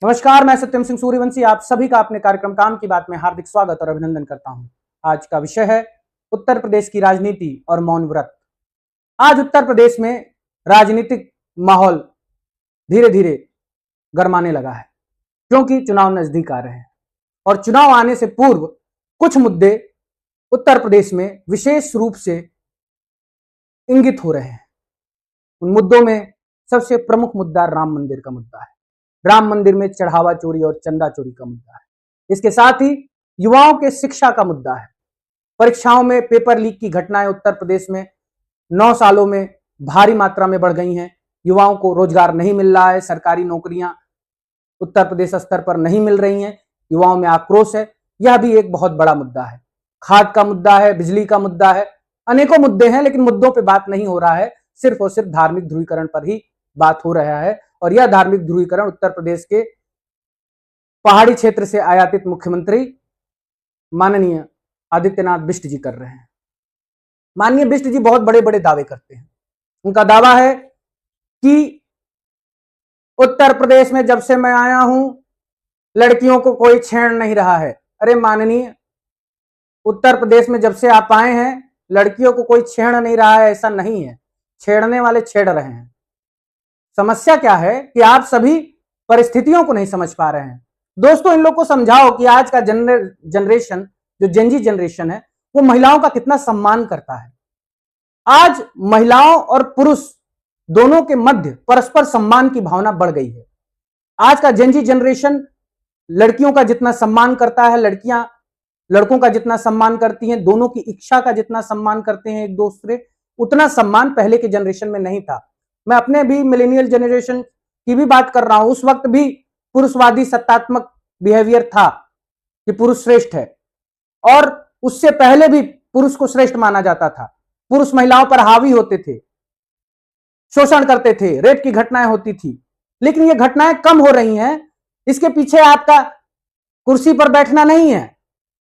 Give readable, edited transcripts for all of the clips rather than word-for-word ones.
नमस्कार, मैं सत्यम सिंह सूर्यवंशी आप सभी का अपने कार्यक्रम काम की बात में हार्दिक स्वागत और अभिनंदन करता हूं। आज का विषय है उत्तर प्रदेश की राजनीति और मौन व्रत। आज उत्तर प्रदेश में राजनीतिक माहौल धीरे धीरे गरमाने लगा है क्योंकि चुनाव नजदीक आ रहे हैं और चुनाव आने से पूर्व कुछ मुद्दे उत्तर प्रदेश में विशेष रूप से इंगित हो रहे हैं। उन मुद्दों में सबसे प्रमुख मुद्दा राम मंदिर का मुद्दा है। राम मंदिर में चढ़ावा चोरी और चंदा चोरी का मुद्दा है। इसके साथ ही युवाओं के शिक्षा का मुद्दा है। परीक्षाओं में पेपर लीक की घटनाएं उत्तर प्रदेश में 9 सालों में भारी मात्रा में बढ़ गई हैं। युवाओं को रोजगार नहीं मिल रहा है, सरकारी नौकरियां उत्तर प्रदेश स्तर पर नहीं मिल रही हैं, युवाओं में आक्रोश है। यह भी एक बहुत बड़ा मुद्दा है। खाद का मुद्दा है, बिजली का मुद्दा है, अनेकों मुद्दे हैं, लेकिन मुद्दों पर बात नहीं हो रहा है। सिर्फ और सिर्फ धार्मिक ध्रुवीकरण पर ही बात हो रहा है और यह धार्मिक ध्रुवीकरण उत्तर प्रदेश के पहाड़ी क्षेत्र से आयातित मुख्यमंत्री माननीय आदित्यनाथ बिष्ट जी कर रहे हैं। माननीय बिष्ट जी बहुत बड़े बड़े दावे करते हैं। उनका दावा है कि उत्तर प्रदेश में जब से मैं आया हूं लड़कियों को कोई छेड़ नहीं रहा है। अरे माननीय, उत्तर प्रदेश में जब से आप आए हैं लड़कियों को कोई छेड़ नहीं रहा है, ऐसा नहीं है। छेड़ने वाले छेड़ रहे हैं। समस्या क्या है कि आप सभी परिस्थितियों को नहीं समझ पा रहे हैं। दोस्तों, इन लोग को समझाओ कि आज का जनरेशन जो जेनजी जनरेशन है वो महिलाओं का कितना सम्मान करता है। आज महिलाओं और पुरुष दोनों के मध्य परस्पर सम्मान की भावना बढ़ गई है। आज का जेनजी जनरेशन लड़कियों का जितना सम्मान करता है, लड़कियां लड़कों का जितना सम्मान करती हैं, दोनों की इच्छा का जितना सम्मान करते हैं एक दूसरे, उतना सम्मान पहले के जनरेशन में नहीं था। मैं अपने भी मिलेनियल जनरेशन की भी बात कर रहा हूं। उस वक्त भी पुरुषवादी सत्तात्मक बिहेवियर था कि पुरुष श्रेष्ठ है और उससे पहले भी पुरुष को श्रेष्ठ माना जाता था। पुरुष महिलाओं पर हावी होते थे, शोषण करते थे, रेप की घटनाएं होती थी। लेकिन ये घटनाएं कम हो रही हैं। इसके पीछे आपका कुर्सी पर बैठना नहीं है।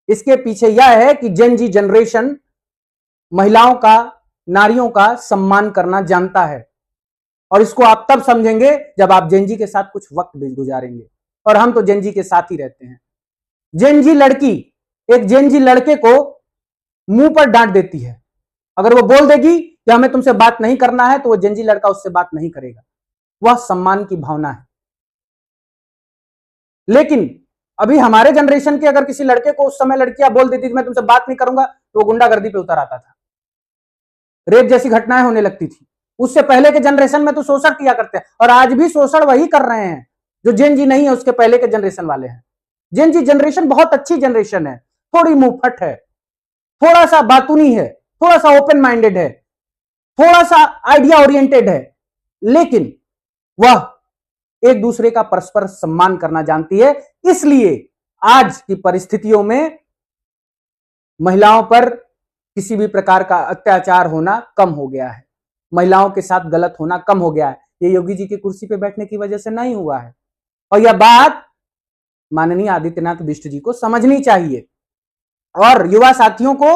इसके पीछे यह है कि जेनजी जनरेशन महिलाओं का, नारियों का सम्मान करना जानता है और इसको आप तब समझेंगे जब आप जेनजी के साथ कुछ वक्त भी गुजारेंगे। और हम तो जेनजी के साथ ही रहते हैं। जेनजी लड़की एक जेनजी लड़के को मुंह पर डांट देती है। अगर वो बोल देगी कि हमें तुमसे बात नहीं करना है तो वो जेनजी लड़का उससे बात नहीं करेगा। वह सम्मान की भावना है। लेकिन अभी हमारे जनरेशन के अगर किसी लड़के को उस समय लड़कियां बोल देती कि मैं तुमसे बात नहीं करूंगा तो वो गुंडागर्दी पे उतर आता था। रेप जैसी घटनाएं होने लगती थी। उससे पहले के जनरेशन में तो शोषण किया करते हैं और आज भी शोषण वही कर रहे हैं जो जेन जी नहीं है, उसके पहले के जनरेशन वाले हैं। जेन जी जनरेशन बहुत अच्छी जनरेशन है, थोड़ी मुंहफट है, थोड़ा सा बातूनी है, थोड़ा सा ओपन माइंडेड है, थोड़ा सा आइडिया ओरिएंटेड है, लेकिन वह एक दूसरे का परस्पर सम्मान करना जानती है। इसलिए आज की परिस्थितियों में महिलाओं पर किसी भी प्रकार का अत्याचार होना कम हो गया है, महिलाओं के साथ गलत होना कम हो गया है। ये योगी जी की कुर्सी पे बैठने की वजह से नहीं हुआ है और यह बात माननीय आदित्यनाथ बिष्ट जी को समझनी चाहिए और युवा साथियों को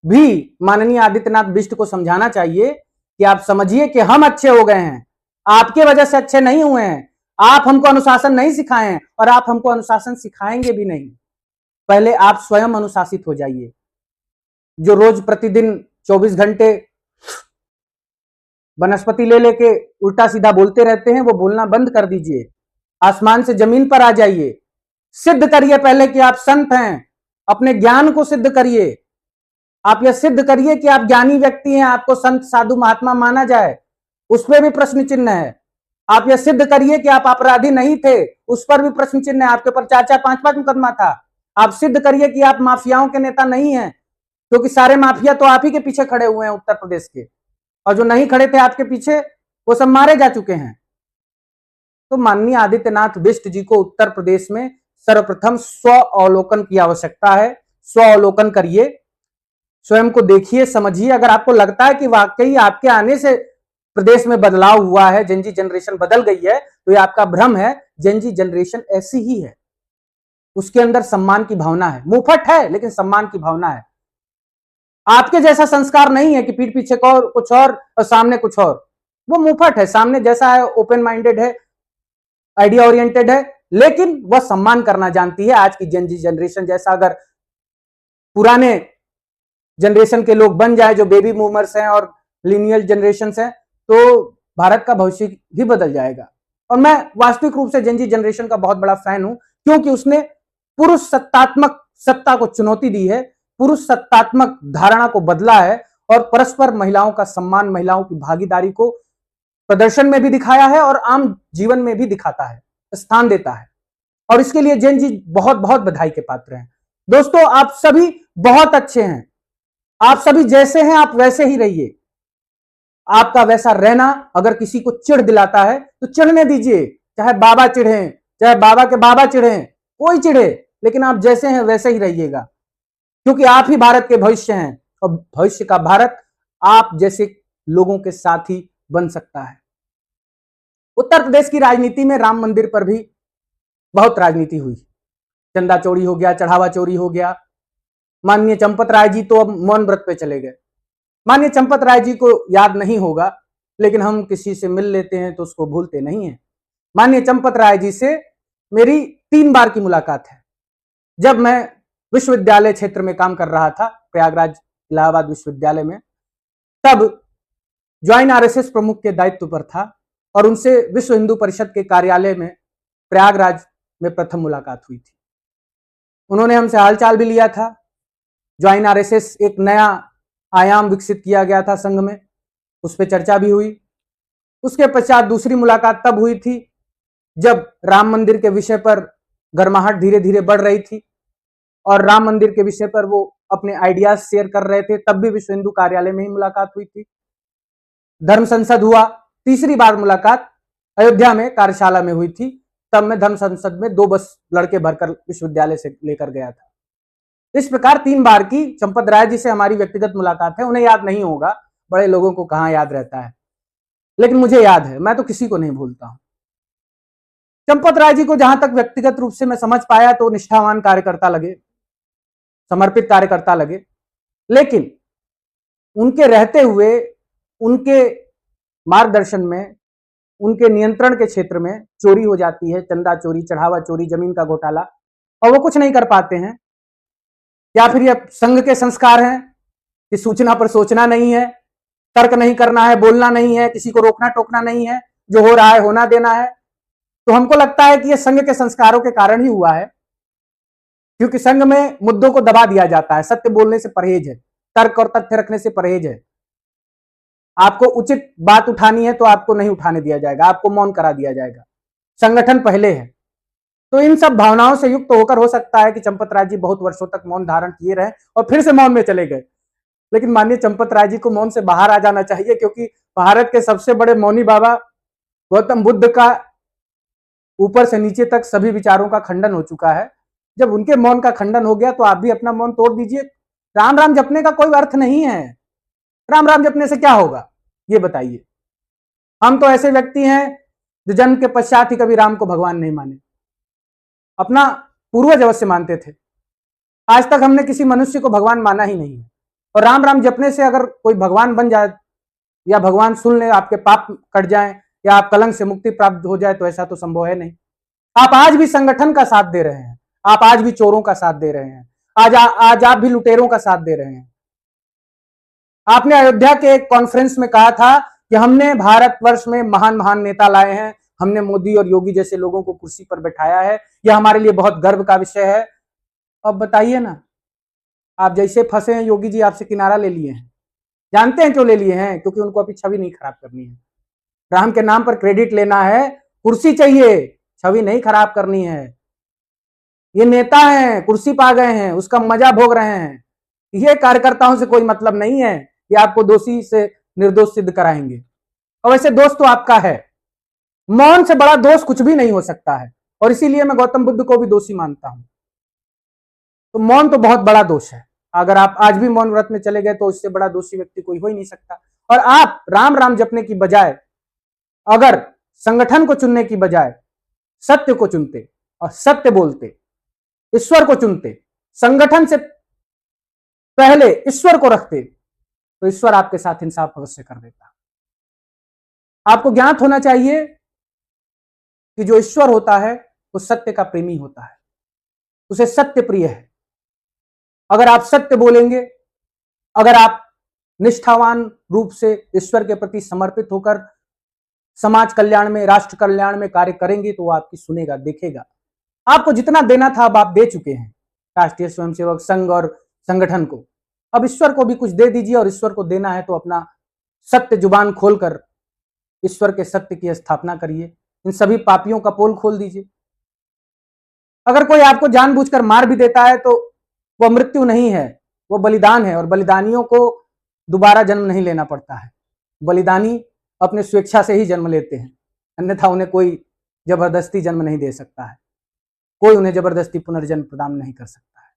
भी माननीय आदित्यनाथ बिष्ट को समझाना चाहिए कि आप समझिए कि हम अच्छे हो गए हैं, आपके वजह से अच्छे नहीं हुए हैं। आप हमको अनुशासन नहीं सिखाए हैं और आप हमको अनुशासन सिखाएंगे भी नहीं। पहले आप स्वयं अनुशासित हो जाइए। जो रोज प्रतिदिन 24 घंटे वनस्पति ले लेके उल्टा सीधा बोलते रहते हैं वो बोलना बंद कर दीजिए। आसमान से जमीन पर आ जाइए। सिद्ध करिए पहले कि आप संत हैं। अपने ज्ञान को सिद्ध करिए। आप यह सिद्ध करिए कि आप ज्ञानी व्यक्ति हैं, आपको संत साधु महात्मा माना जाए, उस पर भी प्रश्न चिन्ह है। आप यह सिद्ध करिए कि आप अपराधी नहीं थे, उस पर भी प्रश्न चिन्ह है। आपके ऊपर 4-4 5-5 मुकदमा था। आप सिद्ध करिए कि आप माफियाओं के नेता नहीं हैं, क्योंकि सारे माफिया तो आप ही के पीछे खड़े हुए हैं उत्तर प्रदेश के, और जो नहीं खड़े थे आपके पीछे वो सब मारे जा चुके हैं। तो माननीय आदित्यनाथ बिष्ट जी को उत्तर प्रदेश में सर्वप्रथम स्व अवलोकन की आवश्यकता है। स्व अवलोकन करिए, स्वयं को देखिए, समझिए। अगर आपको लगता है कि वाकई आपके आने से प्रदेश में बदलाव हुआ है, जेनजी जनरेशन बदल गई है, तो ये आपका भ्रम है। जेनजी जनरेशन ऐसी ही है, उसके अंदर सम्मान की भावना है। मुंहफट है लेकिन सम्मान की भावना है। आपके जैसा संस्कार नहीं है कि पीठ पीछे कुछ और सामने कुछ और। वो मुंहफट है, सामने जैसा है ओपन माइंडेड है, आइडिया ओरिएंटेड है, लेकिन वह सम्मान करना जानती है। आज की जेनजी जनरेशन जैसा अगर पुराने जनरेशन के लोग बन जाए, जो बेबी बूमर्स हैं और लिनियल जनरेशन हैं, तो भारत का भविष्य भी बदल जाएगा। और मैं वास्तविक रूप से जेनजी जनरेशन का बहुत बड़ा फैन हूं, क्योंकि उसने पुरुष सत्तात्मक सत्ता को चुनौती दी है, पुरुष सत्तात्मक धारणा को बदला है और परस्पर महिलाओं का सम्मान, महिलाओं की भागीदारी को प्रदर्शन में भी दिखाया है और आम जीवन में भी दिखाता है, स्थान देता है। और इसके लिए जेन जी बहुत बहुत बधाई के पात्र हैं। दोस्तों, आप सभी बहुत अच्छे हैं, आप सभी जैसे हैं आप वैसे ही रहिए। आपका वैसा रहना अगर किसी को चिढ़ दिलाता है तो चिढ़ने दीजिए, चाहे बाबा चिढ़े, चाहे बाबा के बाबा चिढ़े, कोई चिढ़े, लेकिन आप जैसे हैं वैसे ही रहिएगा, क्योंकि आप ही भारत के भविष्य हैं और भविष्य का भारत आप जैसे लोगों के साथ ही बन सकता है। उत्तर प्रदेश की राजनीति में राम मंदिर पर भी बहुत राजनीति हुई, चंदा चोरी हो गया, चढ़ावा चोरी हो गया। माननीय चंपत राय जी तो अब मौन व्रत पे चले गए। माननीय चंपत राय जी को याद नहीं होगा, लेकिन हम किसी से मिल लेते हैं तो उसको भूलते नहीं है। माननीय चंपत राय जी से मेरी 3 बार की मुलाकात है। जब मैं विश्वविद्यालय क्षेत्र में काम कर रहा था, प्रयागराज इलाहाबाद विश्वविद्यालय में, तब ज्वाइन आरएसएस प्रमुख के दायित्व पर था और उनसे विश्व हिंदू परिषद के कार्यालय में प्रयागराज में प्रथम मुलाकात हुई थी। उन्होंने हमसे हालचाल भी लिया था। ज्वाइन आरएसएस एक नया आयाम विकसित किया गया था संघ में, उस पर चर्चा भी हुई। उसके पश्चात दूसरी मुलाकात तब हुई थी जब राम मंदिर के विषय पर गर्माहट धीरे धीरे बढ़ रही थी और राम मंदिर के विषय पर वो अपने आइडियाज शेयर कर रहे थे, तब भी विश्व हिंदू कार्यालय में ही मुलाकात हुई थी। धर्म संसद हुआ, तीसरी बार मुलाकात अयोध्या में कार्यशाला में हुई थी, तब मैं धर्म संसद में 2 बस लड़के भरकर विश्वविद्यालय से लेकर गया था। इस प्रकार 3 बार की चंपत राय जी से हमारी व्यक्तिगत मुलाकात है। उन्हें याद नहीं होगा, बड़े लोगों को कहां याद रहता है, लेकिन मुझे याद है, मैं तो किसी को नहीं भूलता हूं। चंपत राय जी को जहां तक व्यक्तिगत रूप से मैं समझ पाया तो निष्ठावान कार्यकर्ता लगे, समर्पित कार्यकर्ता लगे, लेकिन उनके रहते हुए, उनके मार्गदर्शन में, उनके नियंत्रण के क्षेत्र में चोरी हो जाती है, चंदा चोरी, चढ़ावा चोरी, जमीन का घोटाला, और वो कुछ नहीं कर पाते हैं। या फिर ये संघ के संस्कार हैं कि सूचना पर सोचना नहीं है, तर्क नहीं करना है, बोलना नहीं है, किसी को रोकना टोकना नहीं है, जो हो रहा है होना देना है। तो हमको लगता है कि ये संघ के संस्कारों के कारण ही हुआ है, क्योंकि संघ में मुद्दों को दबा दिया जाता है, सत्य बोलने से परहेज है, तर्क और तथ्य रखने से परहेज है। आपको उचित बात उठानी है तो आपको नहीं उठाने दिया जाएगा, आपको मौन करा दिया जाएगा, संगठन पहले है। तो इन सब भावनाओं से युक्त होकर हो सकता है कि चंपत राय जी बहुत वर्षों तक मौन धारण किए रहे और फिर से मौन में चले गए। लेकिन माननीय चंपत राय जी को मौन से बाहर आ जाना चाहिए, क्योंकि भारत के सबसे बड़े मौनी बाबा गौतम बुद्ध का ऊपर से नीचे तक सभी विचारों का खंडन हो चुका है। जब उनके मौन का खंडन हो गया तो आप भी अपना मौन तोड़ दीजिए। राम राम जपने का कोई अर्थ नहीं है। राम राम जपने से क्या होगा ये बताइए। हम तो ऐसे व्यक्ति हैं जो जन्म के पश्चात ही कभी राम को भगवान नहीं माने, अपना पूर्वज अवश्य मानते थे। आज तक हमने किसी मनुष्य को भगवान माना ही नहीं है। और राम राम जपने से अगर कोई भगवान बन जाए या भगवान सुन ले, आपके पाप कट जाए या आप कलंक से मुक्ति प्राप्त हो जाए, तो ऐसा तो संभव है नहीं। आप आज भी संगठन का साथ दे रहे हैं, आप आज भी चोरों का साथ दे रहे हैं, आज आप भी लुटेरों का साथ दे रहे हैं। आपने अयोध्या के एक कॉन्फ्रेंस में कहा था कि हमने भारतवर्ष में महान महान नेता लाए हैं, हमने मोदी और योगी जैसे लोगों को कुर्सी पर बैठाया है, यह हमारे लिए बहुत गर्व का विषय है। अब बताइए ना, आप जैसे फंसे हैं, योगी जी आपसे किनारा ले लिए हैं। जानते हैं क्यों ले लिए हैं? क्योंकि उनको अपनी छवि नहीं खराब करनी है। राम के नाम पर क्रेडिट लेना है, कुर्सी चाहिए, छवि नहीं खराब करनी है। ये नेता हैं, कुर्सी पा गए हैं, उसका मजा भोग रहे हैं। ये कार्यकर्ताओं से कोई मतलब नहीं है कि आपको दोषी से निर्दोष सिद्ध कराएंगे। और वैसे दोष तो आपका है, मौन से बड़ा दोष कुछ भी नहीं हो सकता है, और इसीलिए मैं गौतम बुद्ध को भी दोषी मानता हूं। तो मौन तो बहुत बड़ा दोष है। अगर आप आज भी मौन व्रत में चले गए तो इससे बड़ा दोषी व्यक्ति कोई हो ही नहीं सकता। और आप राम राम जपने की बजाय अगर संगठन को चुनने की बजाय सत्य को चुनते और सत्य बोलते, ईश्वर को चुनते, संगठन से पहले ईश्वर को रखते, तो ईश्वर आपके साथ इंसाफ अवश्य कर देता। आपको ज्ञात होना चाहिए कि जो ईश्वर होता है वो सत्य का प्रेमी होता है, उसे सत्य प्रिय है। अगर आप सत्य बोलेंगे, अगर आप निष्ठावान रूप से ईश्वर के प्रति समर्पित होकर समाज कल्याण में, राष्ट्र कल्याण में कार्य करेंगे तो वो आपकी सुनेगा, देखेगा। आपको जितना देना था अब आप दे चुके हैं राष्ट्रीय स्वयंसेवक संघ और संगठन को। अब ईश्वर को भी कुछ दे दीजिए, और ईश्वर को देना है तो अपना सत्य जुबान खोलकर ईश्वर के सत्य की स्थापना करिए। इन सभी पापियों का पोल खोल दीजिए। अगर कोई आपको जानबूझकर मार भी देता है तो वह मृत्यु नहीं है, वो बलिदान है, और बलिदानियों को दोबारा जन्म नहीं लेना पड़ता है। बलिदानी अपने स्वेच्छा से ही जन्म लेते हैं, अन्यथा उन्हें कोई जबरदस्ती जन्म नहीं दे सकता है, कोई उन्हें जबरदस्ती पुनर्जन्म प्रदान नहीं कर सकता है।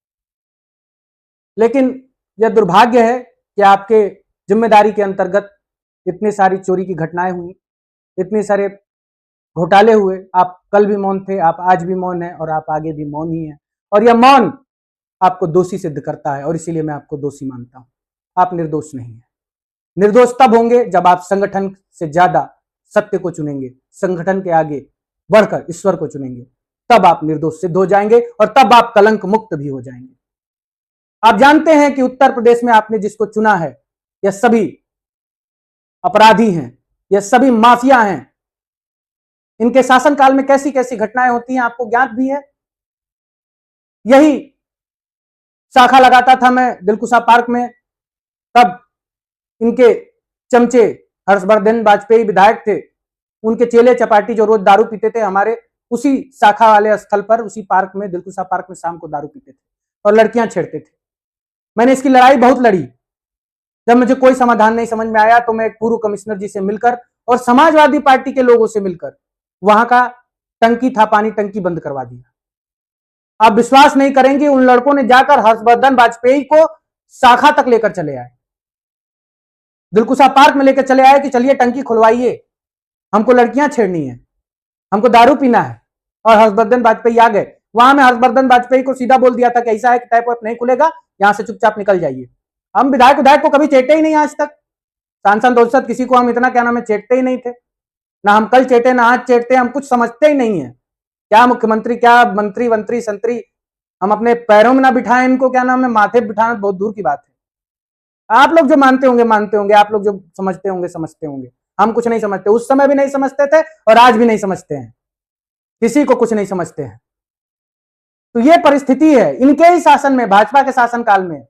लेकिन यह दुर्भाग्य है कि आपके जिम्मेदारी के अंतर्गत इतनी सारी चोरी की घटनाएं हुई, इतने सारे घोटाले हुए। आप कल भी मौन थे, आप आज भी मौन हैं, और आप आगे भी मौन ही हैं। और यह मौन आपको दोषी सिद्ध करता है, और इसीलिए मैं आपको दोषी मानता हूं। आप निर्दोष नहीं हैं। निर्दोष तब होंगे जब आप संगठन से ज्यादा सत्य को चुनेंगे, संगठन के आगे बढ़कर ईश्वर को चुनेंगे, तब आप निर्दोष सिद्ध हो जाएंगे, और तब आप कलंक मुक्त भी हो जाएंगे। आप जानते हैं कि उत्तर प्रदेश में आपने जिसको चुना है, यह सभी अपराधी हैं, यह सभी माफिया हैं। इनके शासनकाल में कैसी कैसी घटनाएं होती हैं आपको ज्ञात भी है। यही शाखा लगाता था मैं दिलकुशा पार्क में, तब इनके चमचे हर्षवर्धन वाजपेयी विधायक थे, उनके चेले चपाटी जो रोज दारू पीते थे हमारे उसी शाखा वाले स्थल पर, उसी पार्क में, दिलकुशा पार्क में शाम को दारू पीते थे और लड़कियां छेड़ते थे। मैंने इसकी लड़ाई बहुत लड़ी। जब मुझे कोई समाधान नहीं समझ में आया तो मैं एक पूर्व कमिश्नर जी से मिलकर और समाजवादी पार्टी के लोगों से मिलकर वहां का टंकी था, पानी टंकी बंद करवा दिया। आप विश्वास नहीं करेंगे, उन लड़कों ने जाकर हर्षवर्धन वाजपेयी को शाखा तक लेकर चले आए, दिलकुशा पार्क में लेकर चले आए कि चलिए टंकी खुलवाइए, हमको लड़कियां छेड़नी है, हमको दारू पीना है। और हर्षवर्धन वाजपेयी आ गए। वहां में हर्षवर्धन वाजपेयी को सीधा बोल दिया था कि ऐसा है कि टैप नहीं खुलेगा, यहां से चुपचाप निकल जाइए। हम विधायक को कभी चेटे ही नहीं, आज तक सांसद दोस्त किसी को हम इतना क्या नाम है चेटते ही नहीं थे, ना हम कल चेटे ना आज चेटते, हम कुछ समझते ही नहीं है। क्या मुख्यमंत्री, क्या मंत्री वंत्री संतरी, हम अपने पैरों में ना बिठाएं इनको, क्या नाम है माथे बिठाना बहुत दूर की बात है। आप लोग जो मानते होंगे, आप लोग जो समझते होंगे, हम कुछ नहीं समझते। उस समय भी नहीं समझते थे और आज भी नहीं समझते हैं, किसी को कुछ नहीं समझते हैं। तो ये परिस्थिति है इनके ही शासन में, भाजपा के शासन काल में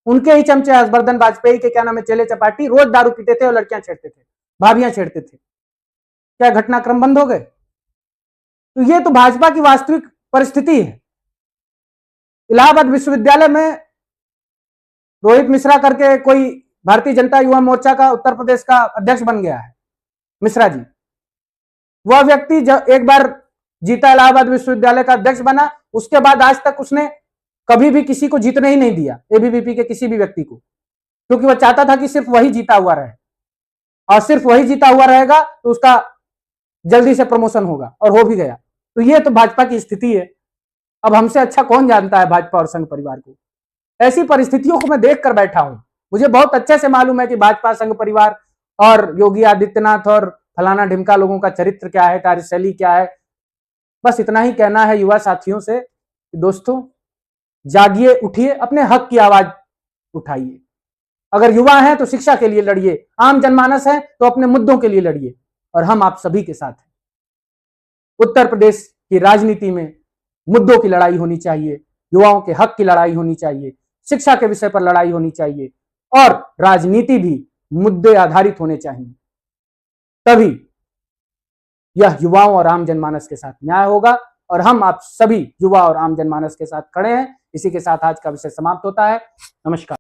उनके ही चमचे हर्षवर्धन वाजपेयी के क्या नाम है चेले चपाटी रोज दारू पीते थे और लड़कियां छेड़ते थे, भाभियां छेड़ते थे। क्या घटनाक्रम बंद हो गए? तो ये तो भाजपा की वास्तविक परिस्थिति है। इलाहाबाद विश्वविद्यालय में रोहित मिश्रा करके कोई भारतीय जनता युवा मोर्चा का उत्तर प्रदेश का अध्यक्ष बन गया है, मिश्रा जी। वह व्यक्ति जब एक बार जीता, इलाहाबाद विश्वविद्यालय का अध्यक्ष बना, उसके बाद आज तक उसने कभी भी किसी को जीतने ही नहीं दिया, एबीवीपी के किसी भी व्यक्ति को, क्योंकि वह चाहता था कि सिर्फ वही जीता हुआ रहे, और सिर्फ वही जीता हुआ रहेगा तो उसका जल्दी से प्रमोशन होगा, और हो भी गया। तो ये तो भाजपा की स्थिति है। अब हमसे अच्छा कौन जानता है भाजपा और संघ परिवार को। ऐसी परिस्थितियों को मैं देख कर बैठा हूं। मुझे बहुत अच्छे से मालूम है कि भाजपा संघ परिवार और योगी आदित्यनाथ और फलाना ढिमका लोगों का चरित्र क्या है, कार्यशैली क्या है। बस इतना ही कहना है युवा साथियों से कि दोस्तों जागिए, उठिए, अपने हक की आवाज उठाइए। अगर युवा हैं तो शिक्षा के लिए लड़िए, आम जनमानस है तो अपने मुद्दों के लिए लड़िए, और हम आप सभी के साथ हैं। उत्तर प्रदेश की राजनीति में मुद्दों की लड़ाई होनी चाहिए, युवाओं के हक की लड़ाई होनी चाहिए, शिक्षा के विषय पर लड़ाई होनी चाहिए, और राजनीति भी मुद्दे आधारित होने चाहिए। तभी यह युवाओं और आम जनमानस के साथ न्याय होगा, और हम आप सभी युवा और आम जनमानस के साथ खड़े हैं। इसी के साथ आज का विषय समाप्त होता है। नमस्कार।